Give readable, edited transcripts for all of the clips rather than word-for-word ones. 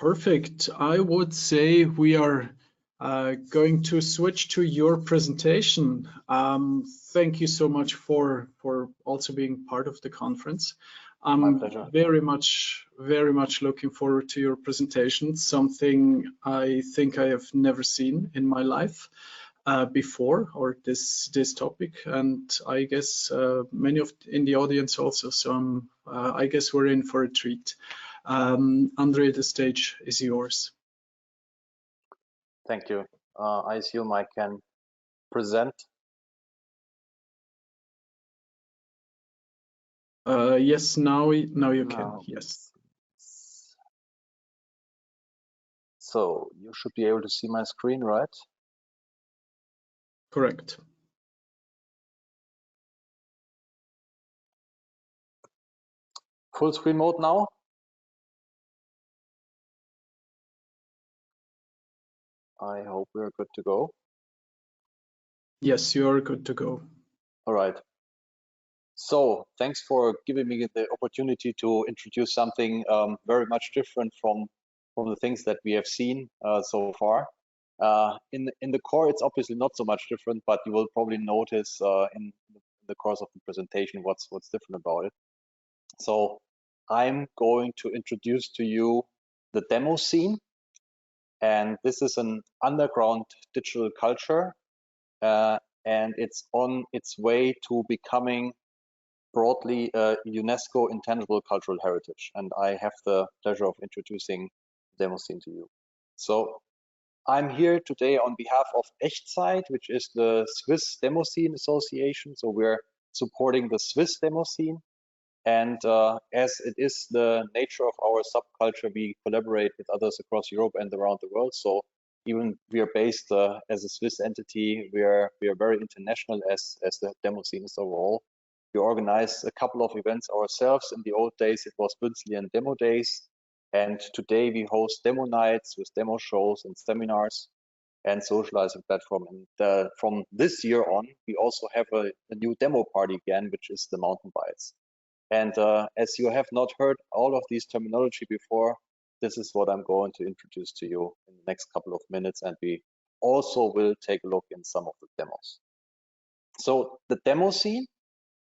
Perfect. I would say we are going to switch to your presentation. Thank you so much for also being part of the conference. My pleasure. Very much looking forward to your presentation. Something I think I have never seen in my life before, or this topic, and I guess many in the audience also. So I guess we're in for a treat. Andreea, the stage is yours. Thank you. I assume I can present. Yes, now you can. Yes. So you should be able to see my screen, right? Correct. Full screen mode now? I hope we're good to go. Yes, you are good to go. All right. So thanks for giving me the opportunity to introduce something very much different from the things that we have seen so far. In the core, it's obviously not so much different, but you will probably notice in the course of the presentation what's different about it. So I'm going to introduce to you the Demoscene, and this is an underground digital culture, and it's on its way to becoming broadly UNESCO Intangible Cultural Heritage, and I have the pleasure of introducing Demoscene to you. So I'm here today on behalf of Echtzeit, which is the Swiss Demoscene Association. So we're supporting the Swiss Demoscene, and as it is the nature of our subculture, we collaborate with others across Europe and around the world. So even we are based as a Swiss entity, we are very international as the Demoscene is overall. We organize a couple of events ourselves. In the old days, it was Bünzli Demo Days. And today we host demo nights with demo shows and seminars and socializing platform. And from this year on, we also have a new demo party again, which is the mountain bites. And as you have not heard all of these terminology before, this is what I'm going to introduce to you in the next couple of minutes. And we also will take a look in some of the demos. So the Demoscene,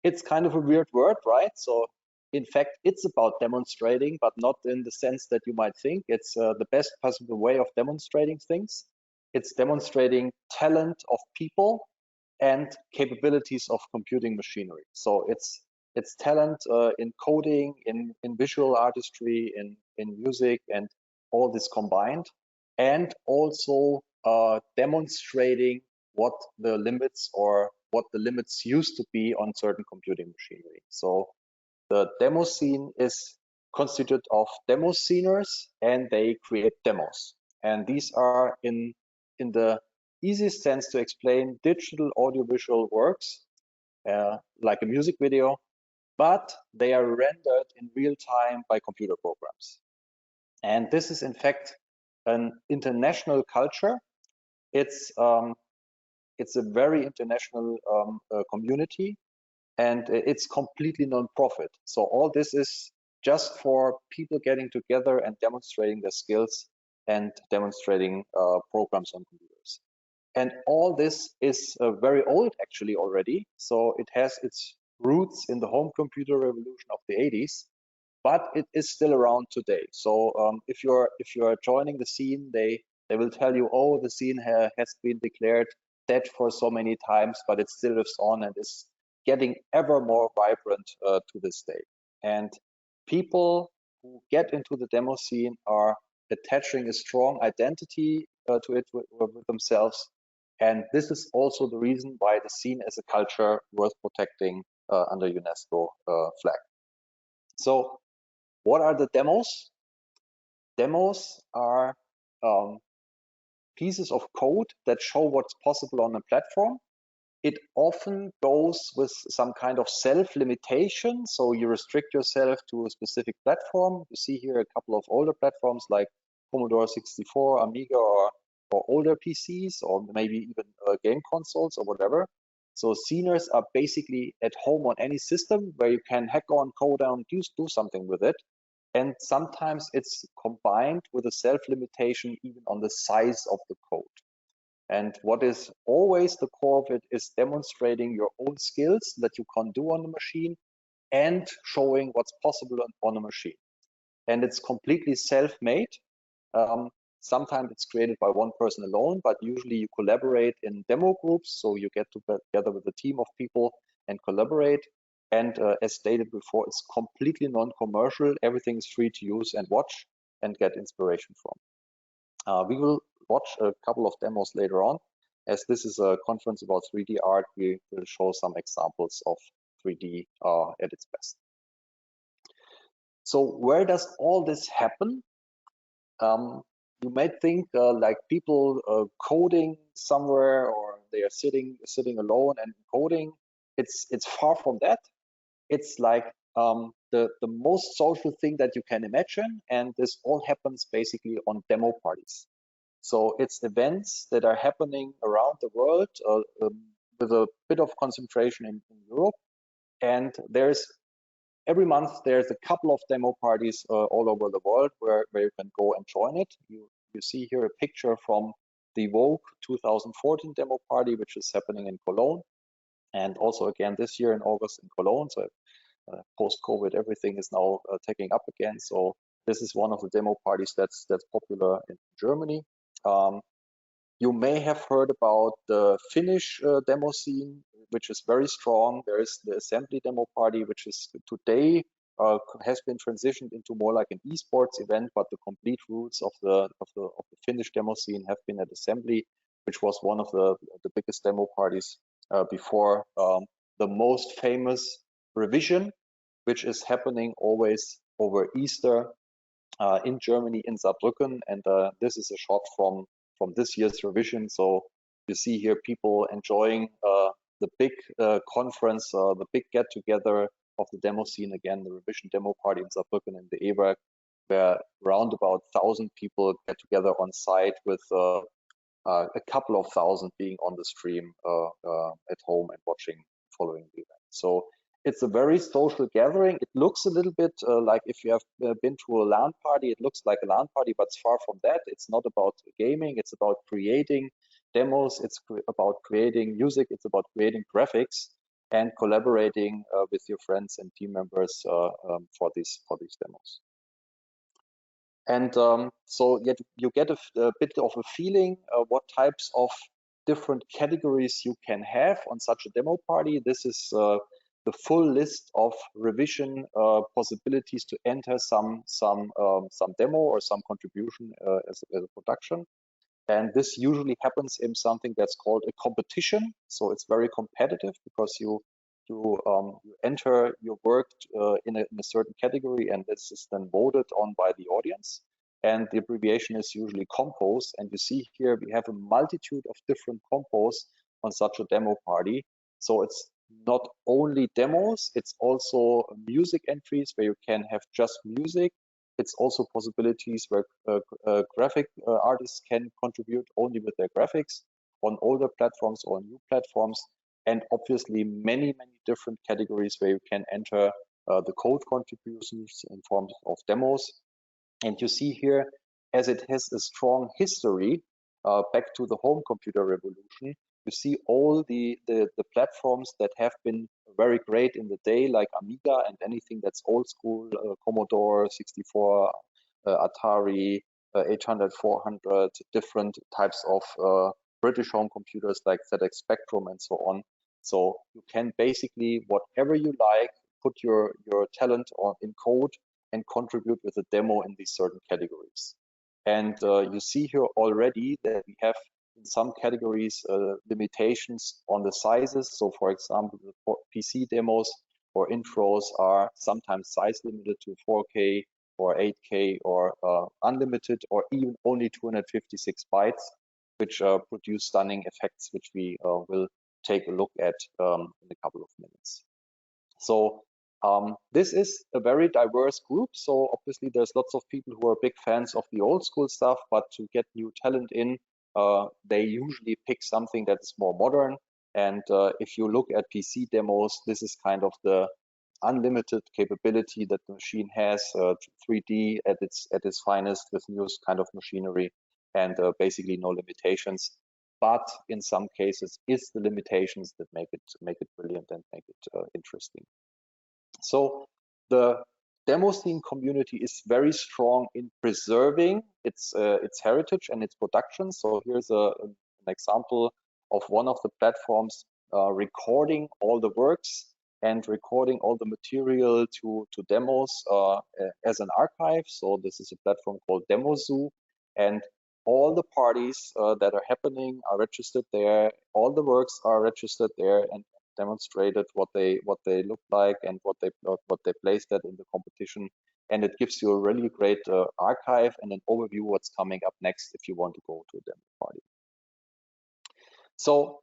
it's kind of a weird word, right? So in fact, it's about demonstrating, but not in the sense that you might think. It's the best possible way of demonstrating things. It's demonstrating talent of people and capabilities of computing machinery. So it's talent in coding, in visual artistry, in music, and all this combined, and also demonstrating what the limits used to be on certain computing machinery. So the Demoscene is constituted of demosceners, and they create demos. And these are in the easiest sense to explain digital audiovisual works, like a music video, but they are rendered in real time by computer programs. And this is in fact an international culture. It's a very international community, and it's completely non-profit. So all this is just for people getting together and demonstrating their skills and demonstrating programs on computers. And all this is very old actually already. So it has its roots in the home computer revolution of the 80s, but it is still around today. So if you're joining the scene, they will tell you, oh, the scene has been declared dead for so many times, but it still lives on and is getting ever more vibrant to this day. And people who get into the Demoscene are attaching a strong identity to it with themselves. And this is also the reason why the scene is a culture worth protecting under UNESCO flag. So what are the demos? Demos are pieces of code that show what's possible on a platform. It often goes with some kind of self-limitation. So you restrict yourself to a specific platform. You see here a couple of older platforms like Commodore 64, Amiga, or older PCs, or maybe even game consoles or whatever. So sceners are basically at home on any system where you can hack on, code on, do something with it. And sometimes it's combined with a self-limitation even on the size of the code. And what is always the core of it is demonstrating your own skills that you can do on the machine and showing what's possible on a machine. And it's completely self-made. Sometimes it's created by one person alone, but usually you collaborate in demo groups. So you get together with a team of people and collaborate. And as stated before, it's completely non-commercial. Everything is free to use and watch and get inspiration from. We will watch a couple of demos later on. As this is a conference about 3D art, we will show some examples of 3D at its best. So where does all this happen? You might think like people coding somewhere, or they are sitting alone and coding. It's far from that. It's like the most social thing that you can imagine, and this all happens basically on demo parties. So it's events that are happening around the world with a bit of concentration in Europe, and every month there's a couple of demo parties all over the world where you can go and join it. You see here a picture from the Vogue 2014 demo party, which is happening in Cologne, and also again this year in August in Cologne. So post-COVID, everything is now taking up again. So this is one of the demo parties that's popular in Germany. You may have heard about the Finnish Demoscene, which is very strong. There is the assembly demo party, which is today has been transitioned into more like an esports event, but the complete roots of the Finnish Demoscene have been at assembly, which was one of the biggest demo parties before the most famous revision, which is happening always over Easter in Germany, in Saarbrücken. And this is a shot from this year's revision. So you see here people enjoying the big conference, the big get together of the Demoscene, again, the revision demo party in Saarbrücken in the E-Werk, where around about 1,000 people get together on site, with a couple of thousand being on the stream at home and following the event. So it's a very social gathering. It looks a little bit like, if you have been to a LAN party, it looks like a LAN party, but it's far from that. It's not about gaming. It's about creating demos. It's about creating music. It's about creating graphics and collaborating with your friends and team members for these demos. And so you get a bit of a feeling what types of different categories you can have on such a demo party. This is the full list of revision possibilities to enter some demo or some contribution as a production. And this usually happens in something that's called a competition. So it's very competitive, because you enter your work in a certain category, and this is then voted on by the audience. And the abbreviation is usually compos. And you see here we have a multitude of different compos on such a demo party. So it's not only demos, it's also music entries where you can have just music. It's also possibilities where graphic artists can contribute only with their graphics on older platforms or new platforms. And obviously many different categories where you can enter the code contributions in forms of demos. And you see here, as it has a strong history back to the home computer revolution, you see all the platforms that have been very great in the day, like Amiga and anything that's old school, Commodore 64, Atari, 800, 400, different types of British home computers like ZX Spectrum and so on. So you can basically, whatever you like, put your talent in code and contribute with a demo in these certain categories. And you see here already that we have in some categories limitations on the sizes. So for example, the PC demos or intros are sometimes size limited to 4K or 8K or unlimited, or even only 256 bytes, which produce stunning effects, which we will take a look at in a couple of minutes. So this is a very diverse group. So obviously there's lots of people who are big fans of the old school stuff, but to get new talent in, they usually pick something that is more modern. And if you look at PC demos, this is kind of the unlimited capability that the machine has, 3D at its finest with new kind of machinery, and basically no limitations. But in some cases, it's the limitations that make it brilliant and make it interesting. So the Demoscene community is very strong in preserving its heritage and its production. So here's an example of one of the platforms recording all the works and recording all the material to demos as an archive. So this is a platform called DemoZoo, and all the parties that are happening are registered there. All the works are registered there and demonstrated what they look like and what they placed at in the competition. And it gives you a really great archive and an overview what's coming up next if you want to go to a demo party. So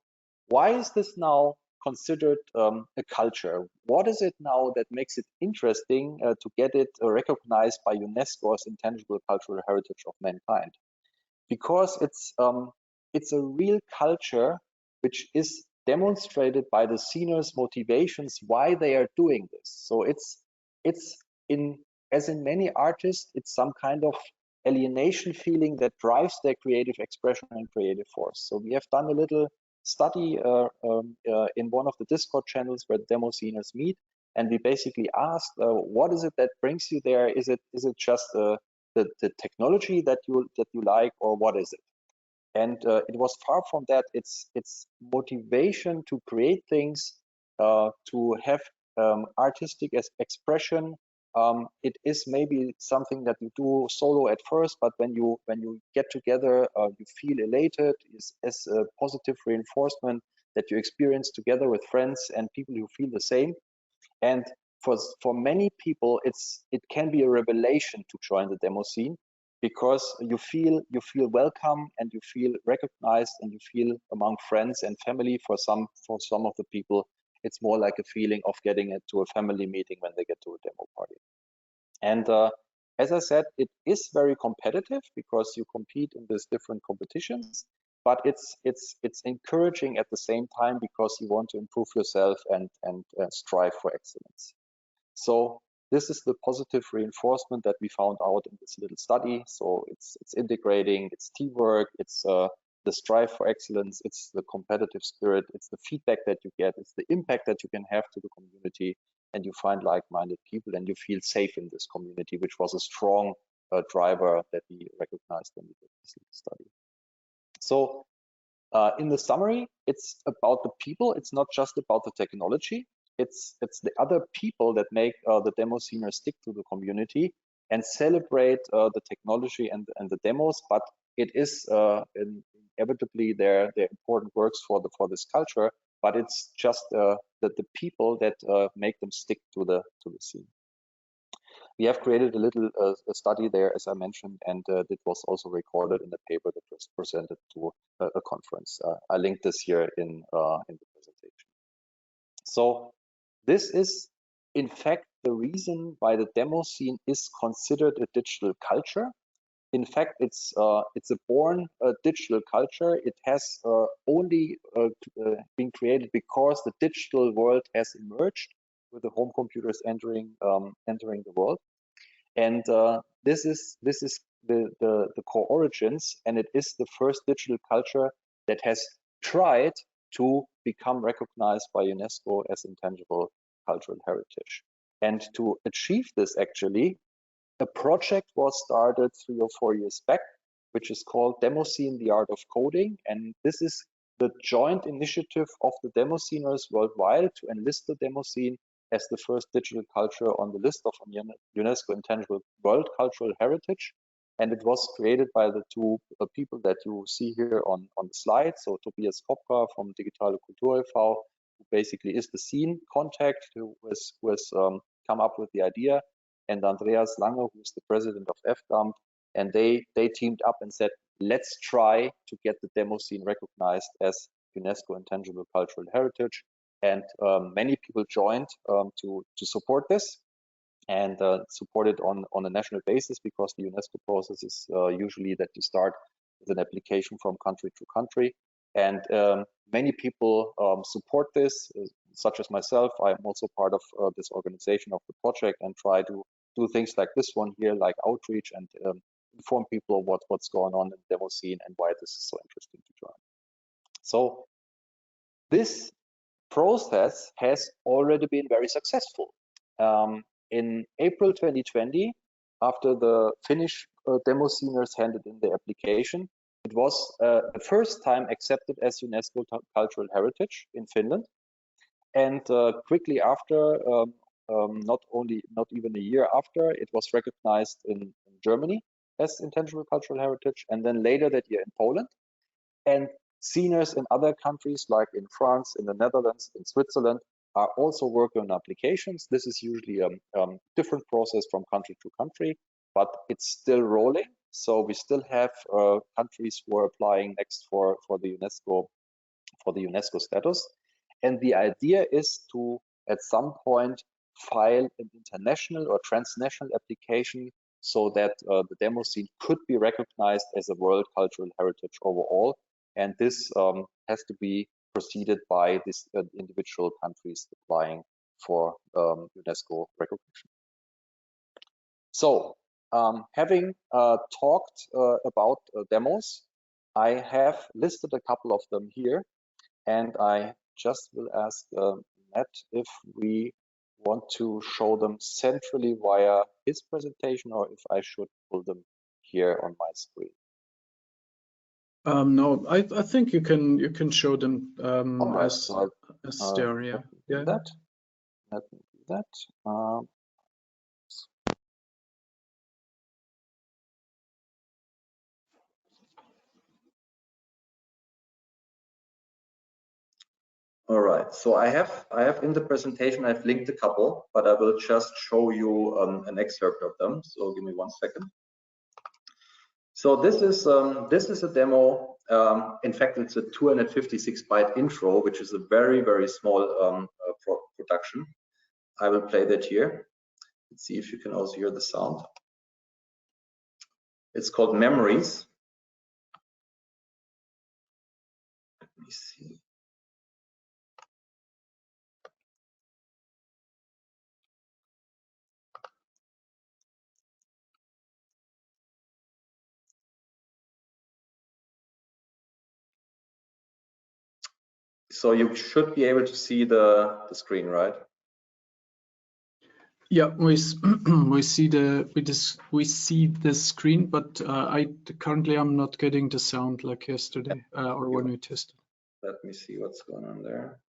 why is this now considered a culture? What is it now that makes it interesting to get it recognized by UNESCO as intangible cultural heritage of mankind? Because it's a real culture which is demonstrated by the sceners' motivations why they are doing this. So it's as in many artists, it's some kind of alienation feeling that drives their creative expression and creative force. So we have done a little study in one of the Discord channels where demo sceners meet, and we basically asked, what is it that brings you there? Is it just the technology that you like, or what is it? And it was far from that. It's motivation to create things, to have artistic expression. It is maybe something that you do solo at first, but when you get together, you feel elated. It's as a positive reinforcement that you experience together with friends and people who feel the same. And for many people, it can be a revelation to join the demo scene, because you feel welcome and you feel recognized and you feel among friends and family. For some of the people, it's more like a feeling of getting to a family meeting when they get to a demo party. And as I said, it is very competitive because you compete in these different competitions, but it's encouraging at the same time because you want to improve yourself and strive for excellence. So this is the positive reinforcement that we found out in this little study. So it's integrating, it's teamwork, it's the strive for excellence, it's the competitive spirit, it's the feedback that you get, it's the impact that you can have to the community, and you find like-minded people and you feel safe in this community, which was a strong driver that we recognized when we did this little study. So in the summary, it's about the people. It's not just about the technology. It's the other people that make the demo sceners stick to the community and celebrate the technology and the demos. But it is inevitably their important works for this culture. But it's just the people that make them stick to the scene. We have created a little study there, as I mentioned, and it was also recorded in the paper that was presented to a conference. I linked this here in the presentation. So this is, in fact, the reason why the demo scene is considered a digital culture. In fact, it's a born digital culture. It has only been created because the digital world has emerged with the home computers entering the world, and this is the core origins, and it is the first digital culture that has tried to become recognized by UNESCO as intangible cultural heritage. And to achieve this, actually, a project was started 3 or 4 years back, which is called Demoscene, the Art of Coding. And this is the joint initiative of the demo sceners worldwide to enlist the demo scene as the first digital culture on the list of UNESCO Intangible World Cultural Heritage. And it was created by the two people that you see here on the slide. So Tobias Kopka from Digitale Kultur e.V., who basically is the scene contact, who has come up with the idea, and Andreas Lange, who's the president of FGAMP. And they teamed up and said, let's try to get the demo scene recognized as UNESCO Intangible Cultural Heritage. And many people joined to support this and support it on a national basis, because the UNESCO process is usually that you start with an application from country to country. And many people support this. such as myself, I'm also part of this organization of the project and try to do things like this one here, like outreach and inform people what's going on in Demoscene and why this is so interesting to join. So this process has already been very successful. In April 2020, after the Finnish Demosceners handed in their application, it was the first time accepted as UNESCO Cultural Heritage in Finland. And quickly after, not even a year after, it was recognized in Germany as intangible cultural heritage, and then later that year in Poland. And sceners in other countries, like in France, in the Netherlands, in Switzerland, are also working on applications. This is usually a different process from country to country, but it's still rolling. So we still have countries who are applying next for the UNESCO status. And the idea is to, at some point, file an international or transnational application so that the Demoscene could be recognized as a World Cultural Heritage overall. And this has to be preceded by these individual countries applying for UNESCO recognition. So, having talked about demos, I have listed a couple of them here, and I just will ask Matt if we want to show them centrally via his presentation, or if I should pull them here on my screen. No, I think you can show them Right, as so they are. Yeah. Let me do that. All right, so I have in the presentation, I've linked a couple, but I will just show you an excerpt of them. So give me 1 second. So this is a demo. In fact, it's a 256 byte intro, which is a very small production. I will play that here. Let's see if you can also hear the sound. It's called Memories. Let me see. So you should be able to see the screen, right? Yeah, we see the screen, but I currently am not getting the sound like yesterday or when we tested. Let me see what's going on there.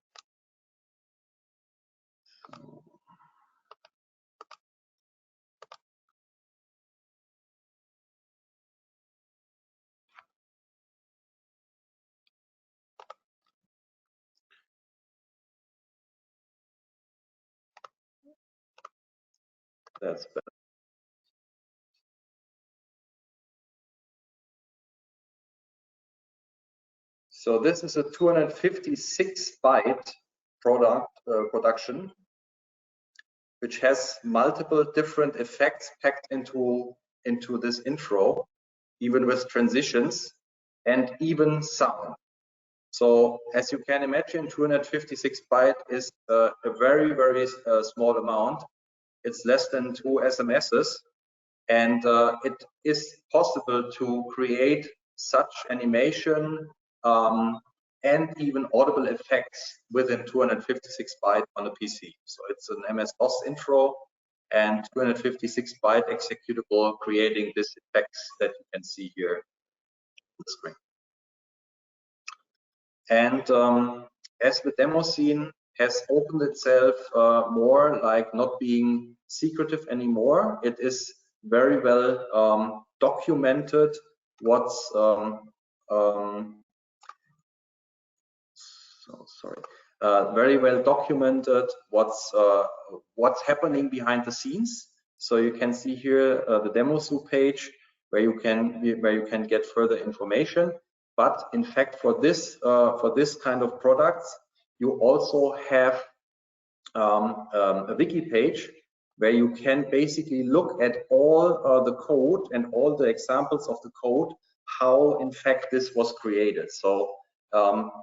So, that's better. So this is a 256 byte production, which has multiple different effects packed into this intro, even with transitions and even sound. So as you can imagine, 256 byte is a very small amount. It's less than 2 SMSs, and it is possible to create such animation and even audible effects within 256 byte on a PC. So it's an MS-DOS intro and 256 byte executable, creating these effects that you can see here on the screen. And as the Demoscene has opened itself more, like not being secretive anymore, it is very well documented what's very well documented what's happening behind the scenes. So you can see here the DemoZoo page where you can get further information. But in fact, for this kind of products, you also have a wiki page where you can basically look at all the code and all the examples of the code, how in fact this was created. So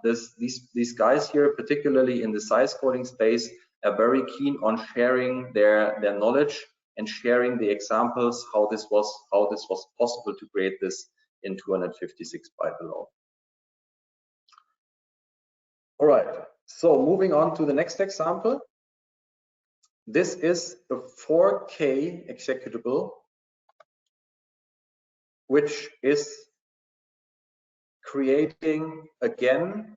these guys here, particularly in the size coding space, are very keen on sharing their knowledge and sharing the examples how this was possible to create this in 256 byte alone. All right, so moving on to the next example. This is a 4K executable, which is creating again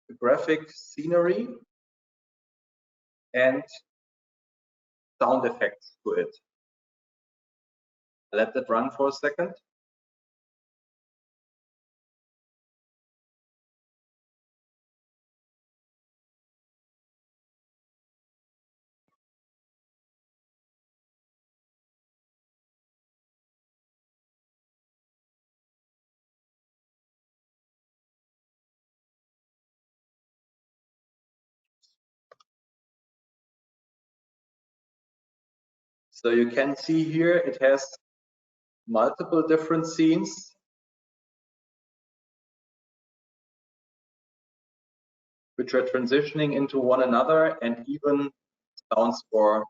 the graphic scenery and sound effects to it. Let that run for a second. So you can see here it has multiple different scenes. Which are transitioning into one another, and even sounds for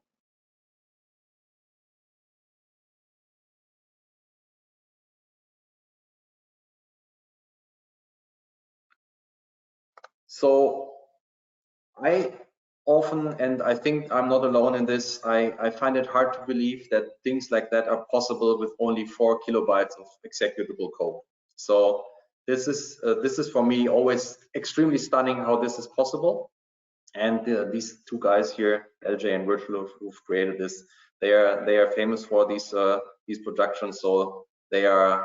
so I often, and I think I'm not alone in this, I find it hard to believe that things like that are possible with only 4 kilobytes of executable code. So this is for me always extremely stunning how this is possible. And these two guys here, LJ and Virtual, who've created this, they are famous for these productions. So they are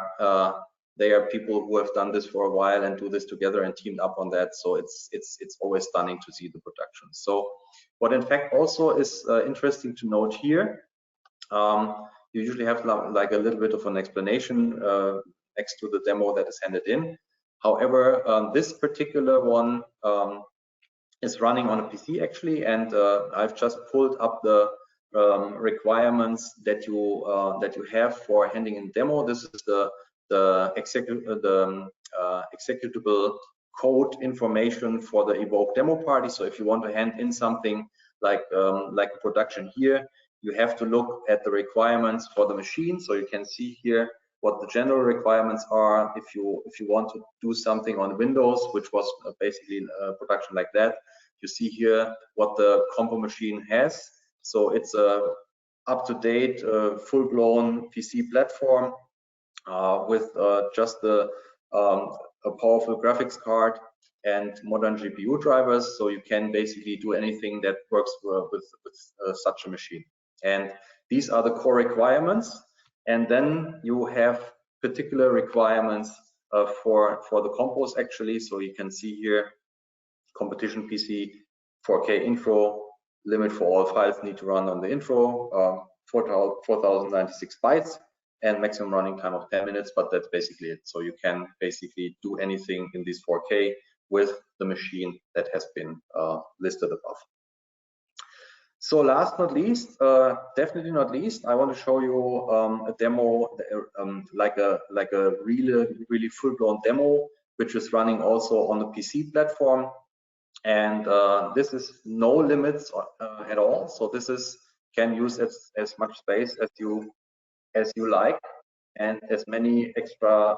people who have done this for a while and do this together and teamed up on that. So it's always stunning to see the production. So what in fact also is interesting to note here, you usually have like a little bit of an explanation next to the demo that is handed in. However, this particular one is running on a PC actually, and I've just pulled up the requirements that you have for handing in demo. This is the executable code information for the evoke demo party. So if you want to hand in something like a production here, you have to look at the requirements for the machine. So you can see here what the general requirements are if you want to do something on Windows, which was basically a production like that. You see here what the compo machine has. So it's a up-to-date, full-blown PC platform with just a powerful graphics card and modern GPU drivers. So you can basically do anything that works with such a machine. And these are the core requirements. And then you have particular requirements for the compos actually. So you can see here, competition PC, 4K intro, limit for all files need to run on the intro, 4096 bytes, and maximum running time of 10 minutes, but that's basically it. So you can basically do anything in this 4K with the machine that has been listed above. So last not least, definitely not least, I want to show you a demo, like a really full-blown demo, which is running also on the PC platform. And this is no limits at all. So this is can use as much space as you like, and as many extra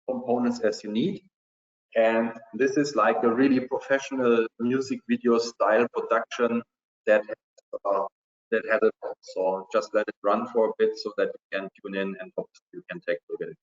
components as you need. And this is like a really professional music video style production that has it all. So just let it run for a bit so that you can tune in and you can take a look at it.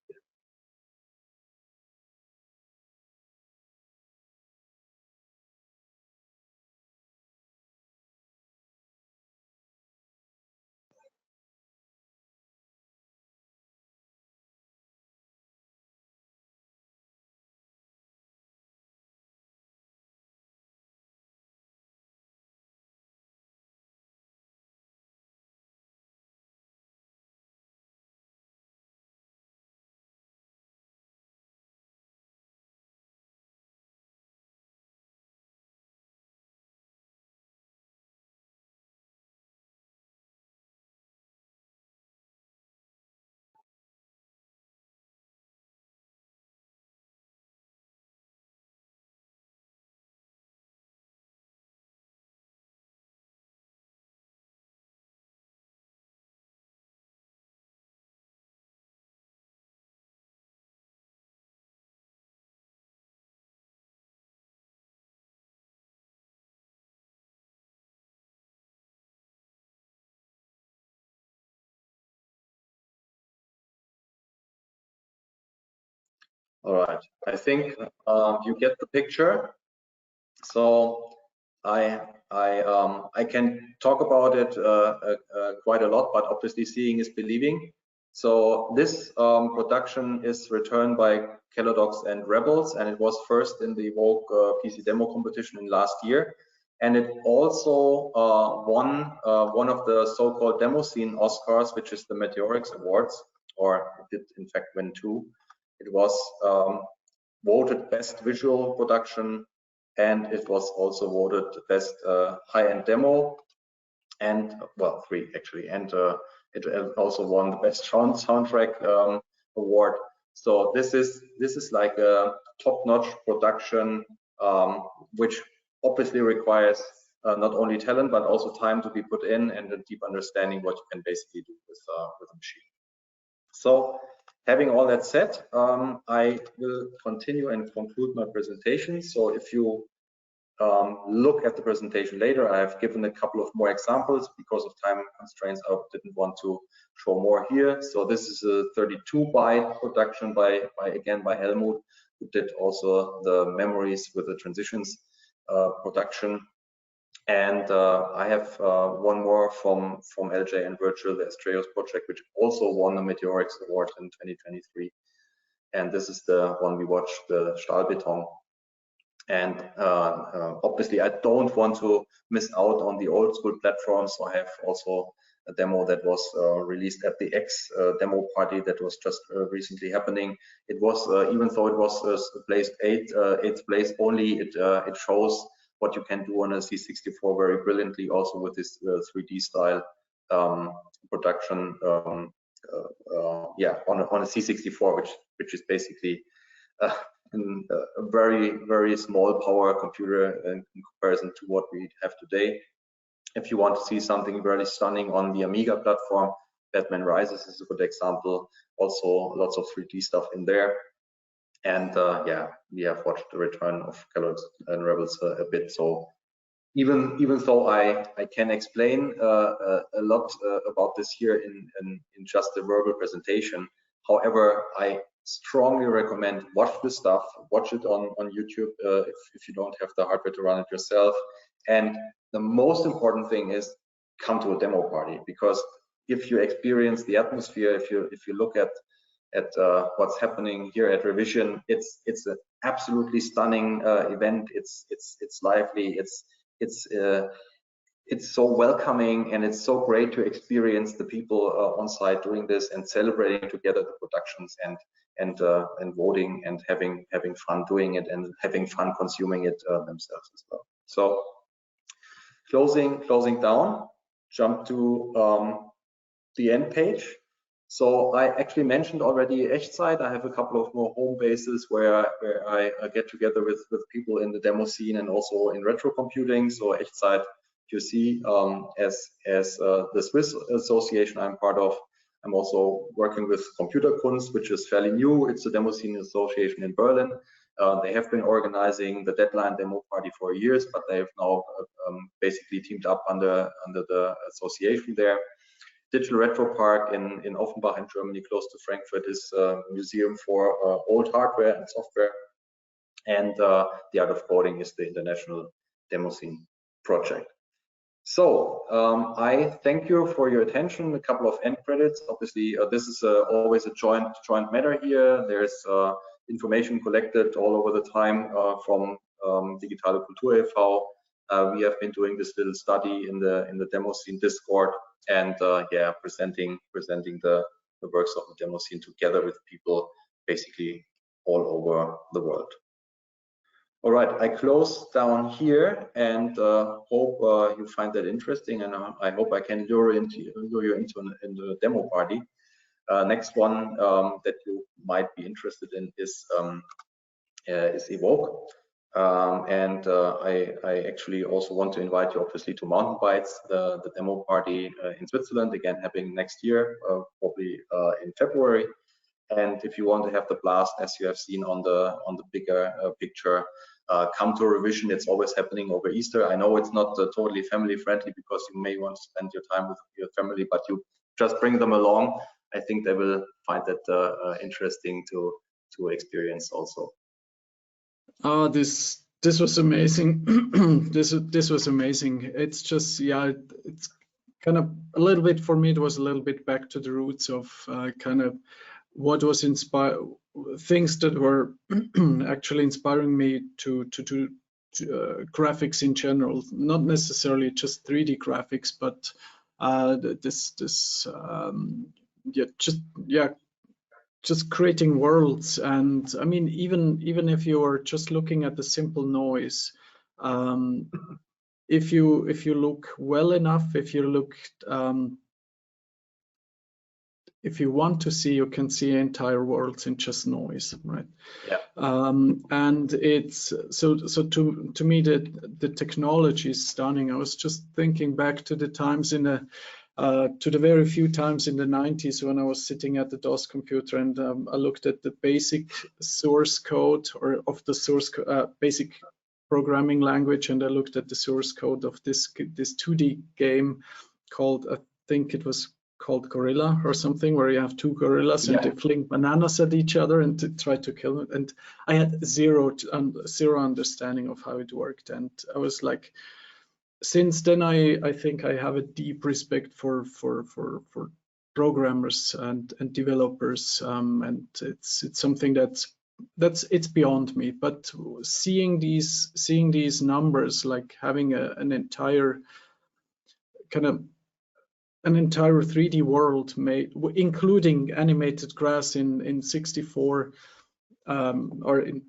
All right, I think you get the picture. So I can talk about it quite a lot, but obviously seeing is believing. So this production is returned by Kellogg's and Rebels, and it was first in the Evoke PC demo competition in last year. And it also won one of the so-called Demoscene Oscars, which is the Meteorix Awards, or it did in fact win two. It was voted best visual production, and it was also voted best high-end demo, and well, three actually, and it also won the best soundtrack award. So this is like a top-notch production, which obviously requires not only talent but also time to be put in and a deep understanding what you can basically do with a machine. So having all that said, I will continue and conclude my presentation. So if you look at the presentation later, I have given a couple of more examples. Because of time constraints, I didn't want to show more here. So this is a 32-byte production by Helmut, who did also the memories with the transitions production. And I have one more from LJ and Virtual, the Astreos project, which also won the Meteorix Award in 2023. And this is the one we watched, the Stahlbeton. And obviously, I don't want to miss out on the old school platforms. So I have also a demo that was released at the X demo party that was just recently happening. It was, even though it was placed eighth place only, it shows what you can do on a C64 very brilliantly, also with this 3D style production. Yeah, on a C64, which is basically a very small power computer in comparison to what we have today. If you want to see something very stunning on the Amiga platform, Batman Rises is a good example. Also lots of 3D stuff in there. And yeah, we have watched the return of Kellogg's and Rebels a bit. So even though I can explain a lot about this here in just a verbal presentation, however, I strongly recommend watch the stuff, watch it on YouTube if you don't have the hardware to run it yourself. And the most important thing is come to a demo party, because if you experience the atmosphere, if you look at what's happening here at Revision, it's an absolutely stunning event. It's lively. It's so welcoming, and it's so great to experience the people on site doing this and celebrating together the productions and voting and having fun doing it and having fun consuming it themselves as well. So closing down, jump to the end page. So I actually mentioned already Echtzeit. I have a couple of more home bases where I get together with people in the demo scene and also in retro computing. So Echtzeit, you see, as the Swiss association I'm part of. I'm also working with Computerkunst, which is fairly new. It's a demo scene association in Berlin. They have been organizing the Deadline demo party for years, but they have now basically teamed up under the association there. Digital Retro Park in Offenbach in Germany, close to Frankfurt, is a museum for old hardware and software. And the Art of Coding is the International Demoscene project. So I thank you for your attention. A couple of end credits. Obviously, this is always a joint matter here. There's information collected all over the time from Digitale Kultur e.V. We have been doing this little study in the Demoscene Discord, and yeah, presenting the works of the Demoscene together with people basically all over the world. All right, I close down here and hope you find that interesting, and I hope I can lure you into the demo party. Next one that you might be interested in is Evoke. And I actually also want to invite you, obviously, to Mountain Bites, the demo party in Switzerland, again happening next year, probably in February. And if you want to have the blast, as you have seen on the bigger picture, come to Revision. It's always happening over Easter. I know it's not totally family friendly because you may want to spend your time with your family, but you just bring them along. I think they will find that interesting to experience also. This was amazing. this was amazing. It's just, yeah, it's kind of a little bit, for me, it was a little bit back to the roots of kind of what was things that were actually inspiring me to do graphics in general, not necessarily just 3D graphics, but just creating worlds. And I mean, even if you are just looking at the simple noise, if you look well enough, if you want to see, you can see entire worlds in just noise, right? Yeah. And it's so to me the technology is stunning. I was just thinking back to the times to the very few times in the 90s when I was sitting at the DOS computer, and I looked at the basic source code of the basic programming language, and I looked at the source code of this 2D game called, I think it was called Gorilla or something, where you have two gorillas and they fling bananas at each other and to try to kill them. And I had zero understanding of how it worked. And I was like, since then, I think I have a deep respect for programmers and developers, and it's something it's beyond me. But seeing these numbers, like having an entire 3D world made, including animated grass in 64 or in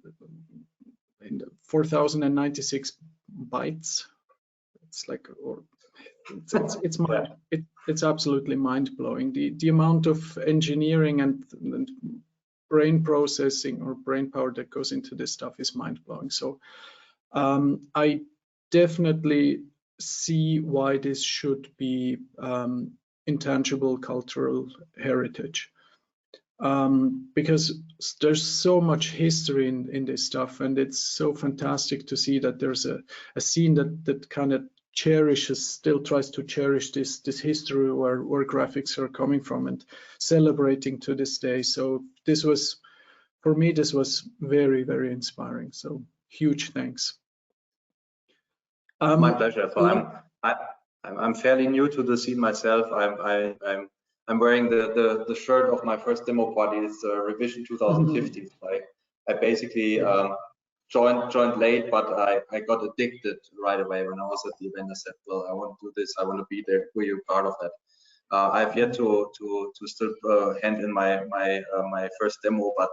4096 bytes. It's like, it's absolutely mind-blowing. The amount of engineering and brain processing or brain power that goes into this stuff is mind-blowing. So I definitely see why this should be intangible cultural heritage, because there's so much history in this stuff, and it's so fantastic to see that there's a scene that kind of still tries to cherish this history where graphics are coming from and celebrating to this day. So this was, for me, this was very, very inspiring. So huge thanks. My pleasure. So I'm fairly new to the scene myself. I'm wearing the shirt of my first demo party. It's revision 2015. I basically joined late, but I got addicted right away when I was at the event. I said, well, I want to do this. I want to be there. Were you part of that? I've yet to still hand in my first demo, but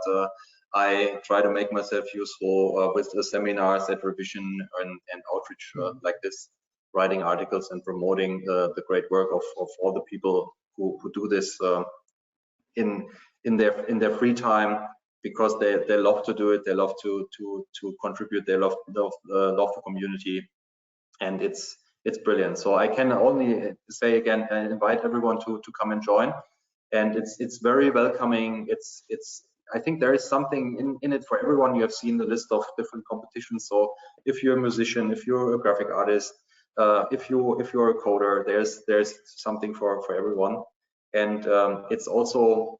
I try to make myself useful with the seminars at revision and outreach like this, writing articles and promoting the great work of all the people who do this in their free time, because they love to do it. They love to contribute. They love the community, and it's brilliant. So I can only say again, invite everyone to come and join. And it's very welcoming. I think there is something in it for everyone. You have seen the list of different competitions. So if you're a musician, if you're a graphic artist, if you're a coder, there's something for everyone. And it's also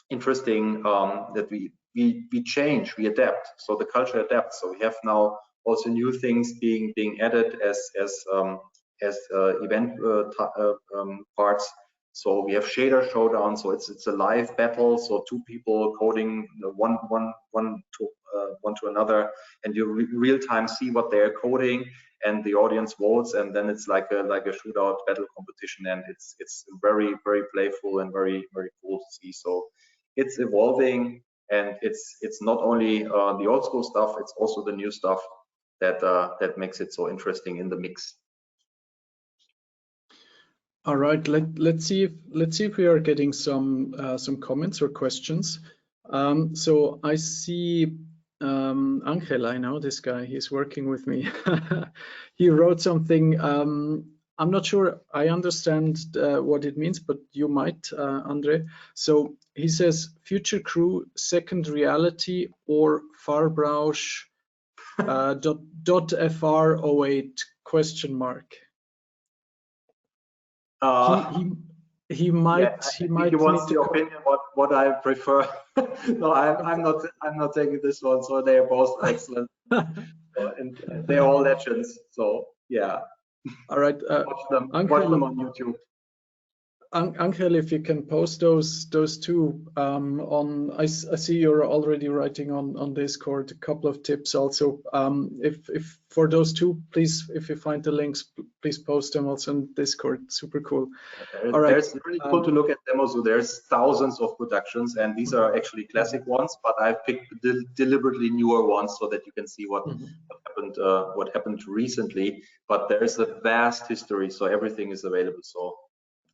interesting that we change, we adapt. So the culture adapts. So we have now also new things being added as event parts. So we have shader showdown. So it's a live battle. So two people coding one to another, and you real time see what they're coding, and the audience votes, and then it's like a shootout battle competition, and it's very, very playful and very, very cool to see. So it's evolving, and it's not only the old school stuff, it's also the new stuff that makes it so interesting in the mix. All right, let's see if we are getting some comments or questions. So I see Angel, I know this guy, he's working with me. He wrote something. I'm not sure I understand what it means, but you might, Andre. So he says, future crew, second reality, or Farbrausch .fr08 question mark. he might. I He think might he wants need the to. opinion what I prefer. No, I'm not taking this one. So they are both excellent, and they're all legends. So yeah, All right. watch them on YouTube. Angel, if you can post those two on, I see you're already writing on Discord a couple of tips also. If for those two, please, if you find the links, please post them also on Discord. Super cool. All right. There's really cool to look at DemoZoo. There's thousands of productions, and these are actually classic ones, but I've picked deliberately newer ones so that you can see what happened recently. But there is a vast history, so everything is available. So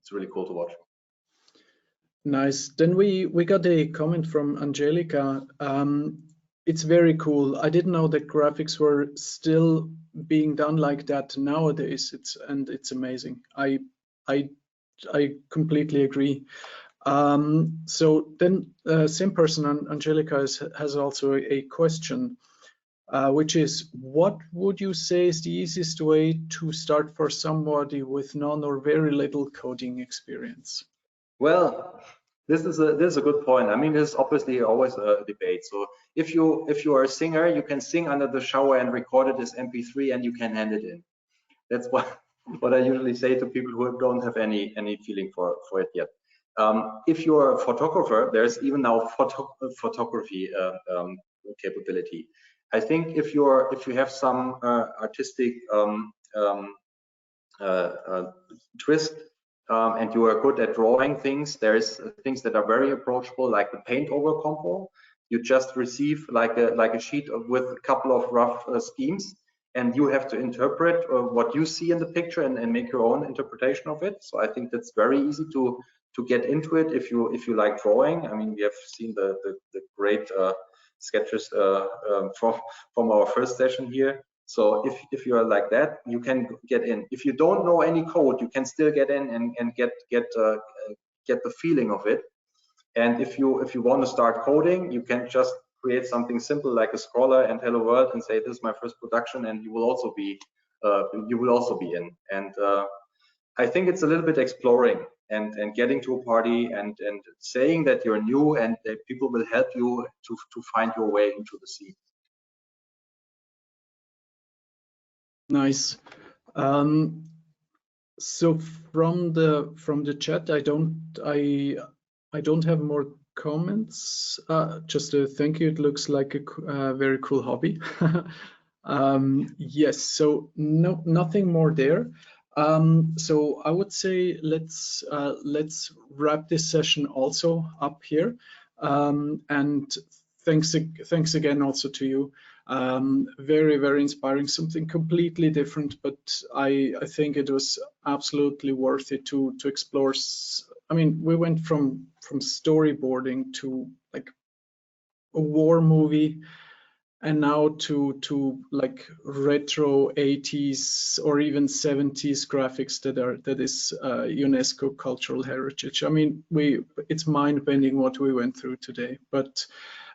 it's really cool to watch. Nice. Then we got a comment from Angelica. It's very cool. I didn't know that graphics were still being done like that nowadays. It's amazing. I completely agree. So then same person, Angelica, has also a question, which is, what would you say is the easiest way to start for somebody with none or very little coding experience? Well, this is a good point. I mean, there's obviously always a debate. So if you are a singer, you can sing under the shower and record it as MP3, and you can hand it in. That's what I usually say to people who don't have any feeling for it yet. If you're a photographer, there's even now photography capability. I think if you have some artistic twist and you are good at drawing things, there's things that are very approachable, like the paint over compo. You just receive like a sheet with a couple of rough schemes, and you have to interpret what you see in the picture and make your own interpretation of it. So I think that's very easy to get into it if you like drawing. I mean, we have seen the great sketches from our first session here. So if you are like that, you can get in. If you don't know any code, you can still get in and get the feeling of it. And if you want to start coding, you can just create something simple like a scroller and hello world and say, this is my first production, and you will also be in. And I think it's a little bit exploring and getting to a party and saying that you're new, and that people will help you to find your way into the scene. Nice. So from the chat, I don't have more comments. Just a thank you. It looks like a very cool hobby. Yes. So nothing more there. So I would say let's wrap this session also up here. And thanks again also to you. Very, very inspiring, something completely different, but I think it was absolutely worth it to explore. I mean, we went from storyboarding to like a war movie, and now to like retro 80s or even 70s graphics that is UNESCO cultural heritage. I mean, it's mind-bending what we went through today, but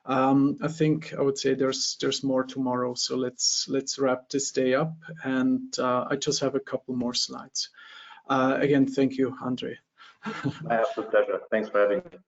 I think I would say there's more tomorrow. So let's wrap this day up, and I just have a couple more slides. Again, thank you, Andreea. I have the pleasure. Thanks for having me.